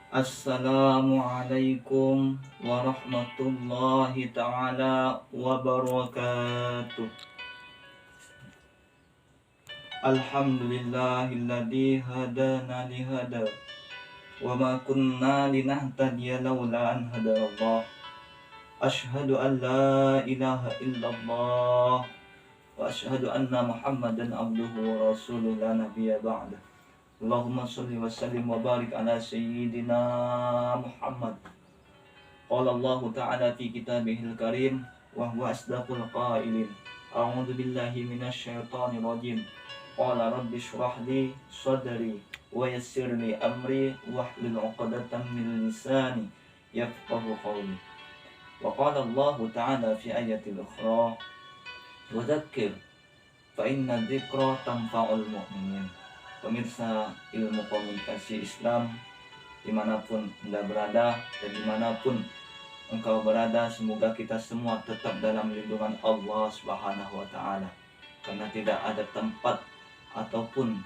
Assalamualaikum warahmatullahi ta'ala wabarakatuh. Alhamdulillahilladzi hadana lihada wa ma kunna linahtadiya laula an hadallah. Ashhadu an la ilaha illallah wa ashhadu anna Muhammadan abduhu wa rasuluhu la nabiyya ba'da. Allahumma shalli wa sallim wa barik ala sayyidina Muhammad. Qala Allah Ta'ala fi kitabihil karim wa huwa asdaqul qailin. A'udzu billahi minasy syaithanir rajim. Qala rabbi shrah li sadri wa yassir li amri wahlul 'uqdatam min lisani yafqahu qawli. Wa qala Allah Ta'ala fi ayatil ukhra wa dzakkir fa inna dzikra tanfa'ul mu'minin. Pemirsa ilmu komunikasi Islam dimanapun Anda berada dan dimanapun engkau berada, semoga kita semua tetap dalam lindungan Allah Subhanahu wa Ta'ala, karena tidak ada tempat ataupun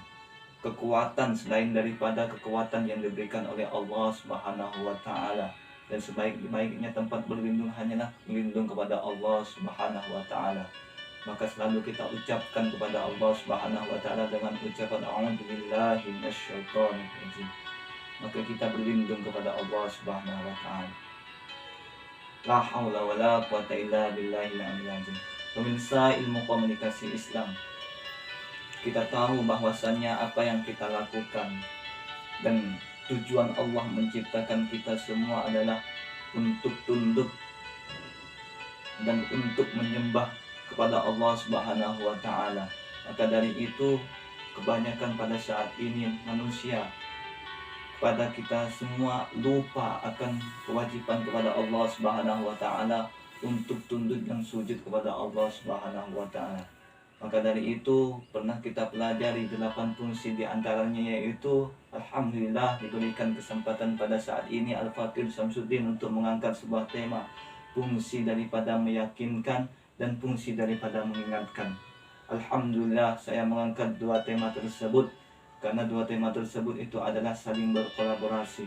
kekuatan selain daripada kekuatan yang diberikan oleh Allah Subhanahu wa Ta'ala. Dan sebaik-baiknya tempat berlindung hanyalah berlindung kepada Allah Subhanahu wa Ta'ala. Maka selalu kita ucapkan kepada Allah Subhanahu wa Ta'ala dengan ucapan a'udzubillahi minasyaitonir rajim. Maka kita berlindung kepada Allah Subhanahu wa Ta'ala. La haula wala quwata illa billahil aliyyil azim. Pemirsa ilmu komunikasi Islam, kita tahu bahwasannya apa yang kita lakukan dan tujuan Allah menciptakan kita semua adalah untuk tunduk dan untuk menyembah kepada Allah Subhanahu wa Ta'ala. Maka dari itu kebanyakan pada saat ini manusia, pada kita semua lupa akan kewajiban kepada Allah Subhanahu wa Ta'ala untuk tunduk dan sujud kepada Allah Subhanahu wa Ta'ala. Maka dari itu pernah kita pelajari 8 fungsi, di antaranya yaitu alhamdulillah diberikan kesempatan pada saat ini Al-Fakir Samsuddin untuk mengangkat sebuah tema, fungsi daripada meyakinkan dan fungsi daripada mengingatkan. Alhamdulillah saya mengangkat 2 tema tersebut karena 2 tema tersebut itu adalah saling berkolaborasi.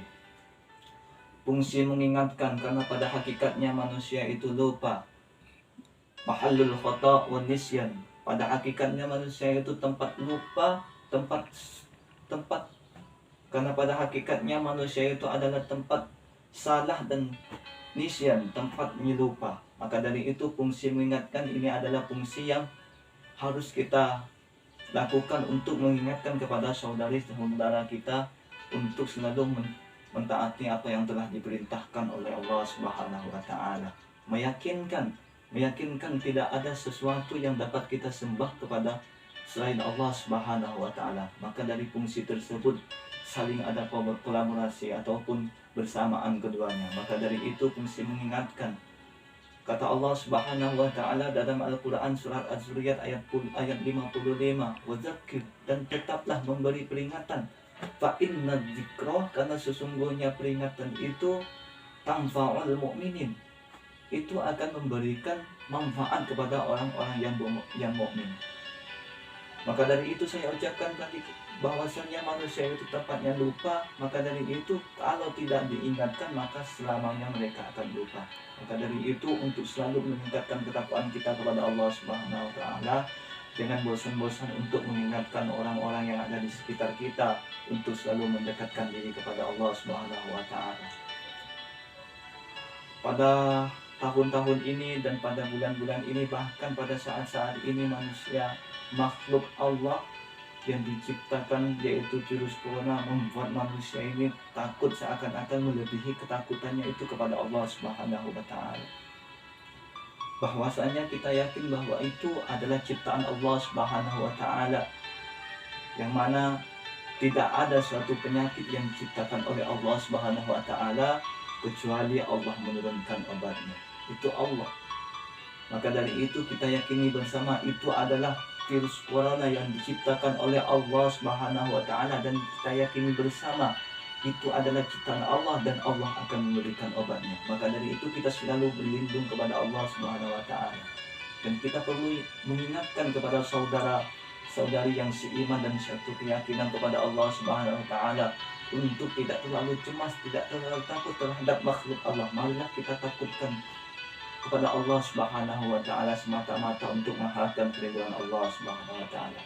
Fungsi mengingatkan karena pada hakikatnya manusia itu lupa. Mahallul khata' wa nisyan. Pada hakikatnya manusia itu tempat lupa, tempat karena pada hakikatnya manusia itu adalah tempat salah dan nisyan, tempat lupa. Maka dari itu fungsi mengingatkan ini adalah fungsi yang harus kita lakukan untuk mengingatkan kepada saudara kita untuk selalu mentaati apa yang telah diperintahkan oleh Allah Subhanahu wa Ta'ala. Meyakinkan tidak ada sesuatu yang dapat kita sembah kepada selain Allah Subhanahu wa Ta'ala. Maka dari fungsi tersebut saling ada kolaborasi ataupun bersamaan keduanya. Maka dari itu fungsi mengingatkan. Kata Allah Subhanahu wa Ta'ala dalam Al-Quran surat Az-Zuriyat ayat 55, wadzakir, dan tetaplah memberi peringatan. Fa inna dzikra, karena sesungguhnya peringatan itu tanfa'ul mu'minin, itu akan memberikan manfaat kepada orang-orang yang mukmin. Maka dari itu saya ucapkan tadi bahwasannya manusia itu tempatnya lupa. Maka dari itu kalau tidak diingatkan maka selamanya mereka akan lupa. Maka dari itu untuk selalu meningkatkan ketakwaan kita kepada Allah Subhanahu wa Ta'ala, jangan bosan-bosan untuk mengingatkan orang-orang yang ada di sekitar kita untuk selalu mendekatkan diri kepada Allah Subhanahu wa Ta'ala. Pada tahun-tahun ini dan pada bulan-bulan ini, bahkan pada saat-saat ini, manusia, makhluk Allah yang diciptakan yaitu virus corona membuat manusia ini takut, seakan-akan melebihi ketakutannya itu kepada Allah Subhanahu wa Ta'ala. Bahwasanya kita yakin bahwa itu adalah ciptaan Allah Subhanahu wa Ta'ala, yang mana tidak ada suatu penyakit yang diciptakan oleh Allah Subhanahu wa Ta'ala kecuali Allah menurunkan obatnya. Itu Allah. Maka dari itu kita yakini bersama itu adalah virus corona yang diciptakan oleh Allah Subhanahu wa Ta'ala, dan kita yakini bersama itu adalah ciptaan Allah dan Allah akan memberikan obatnya. Maka dari itu kita selalu berlindung kepada Allah Subhanahu wa Ta'ala, dan kita perlu mengingatkan kepada saudara-saudari yang seiman dan satu keyakinan kepada Allah Subhanahu wa Ta'ala untuk tidak terlalu cemas, tidak terlalu takut terhadap makhluk Allah. Marilah kita takutkan kepada Allah Subhanahu wa taala semata-mata untuk mengharapkan keridhaan Allah Subhanahu wa taala.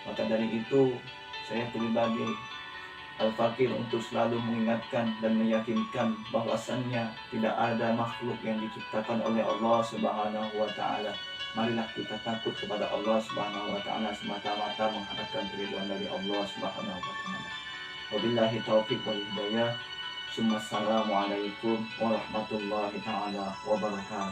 Maka dari itu, saya pribadi Al-Fakir untuk selalu mengingatkan dan meyakinkan bahwasannya tidak ada makhluk yang diciptakan oleh Allah Subhanahu wa taala. Marilah kita takut kepada Allah Subhanahu wa taala semata-mata mengharapkan keridhaan dari Allah Subhanahu wa taala. Wabillahi taufiq wal hidayah. Assalamualaikum warahmatullahi taala wabarakatuh.